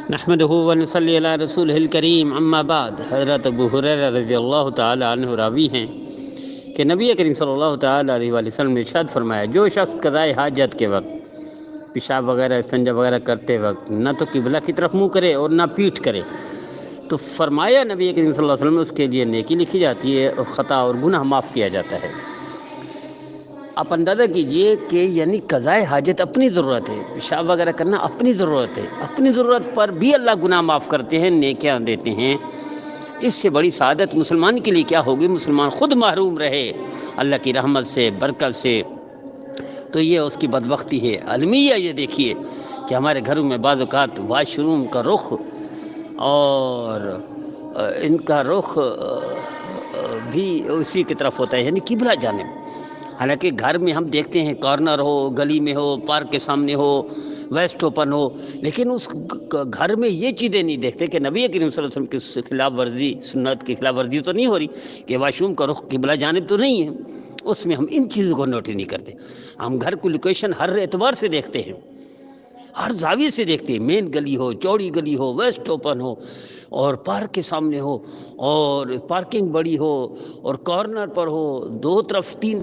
نحمدہ ونصلی علی رسولہ الکریم، اما بعد۔ حضرت ابو ہریرہ رضی اللہ تعالی عنہ راوی ہیں کہ نبی کریم صلی اللہ تعالی علیہ وآلہ وسلم نے ارشاد فرمایا، جو شخص قضائے حاجت کے وقت پیشاب وغیرہ استنجا وغیرہ کرتے وقت نہ تو قبلہ کی طرف منہ کرے اور نہ پیٹھ کرے، تو فرمایا نبی کریم صلی اللہ علیہ وسلم نے اس کے لیے نیکی لکھی جاتی ہے اور خطا اور گناہ معاف کیا جاتا ہے۔ آپ اندازہ کیجئے کہ یعنی قضائے حاجت اپنی ضرورت ہے، پیشاب وغیرہ کرنا اپنی ضرورت ہے، اپنی ضرورت پر بھی اللہ گناہ معاف کرتے ہیں، نیکیاں دیتے ہیں۔ اس سے بڑی سعادت مسلمان کے لیے کیا ہوگی؟ مسلمان خود محروم رہے اللہ کی رحمت سے، برکت سے، تو یہ اس کی بدبختی ہے المیہ۔ یہ دیکھیے کہ ہمارے گھروں میں بعض اوقات واش روم کا رخ اور ان کا رخ بھی اسی کی طرف ہوتا ہے، یعنی قبلہ جانب۔ حالانکہ گھر میں ہم دیکھتے ہیں کارنر ہو، گلی میں ہو، پارک کے سامنے ہو، ویسٹ اوپن ہو، لیکن اس گھر میں یہ چیزیں نہیں دیکھتے کہ نبی کریم صلی اللہ علیہ وسلم کی خلاف ورزی، سنت کی خلاف ورزی تو نہیں ہو رہی، کہ واش روم کا رخ قبلہ جانب تو نہیں ہے۔ اس میں ہم ان چیزوں کو نوٹ نہیں کرتے۔ ہم گھر کو لوکیشن ہر اعتبار سے دیکھتے ہیں، ہر زاویے سے دیکھتے ہیں، مین گلی ہو، چوڑی گلی ہو، ویسٹ اوپن ہو، اور پارک کے سامنے ہو، اور پارکنگ بڑی ہو، اور کارنر پر ہو، دو طرف تین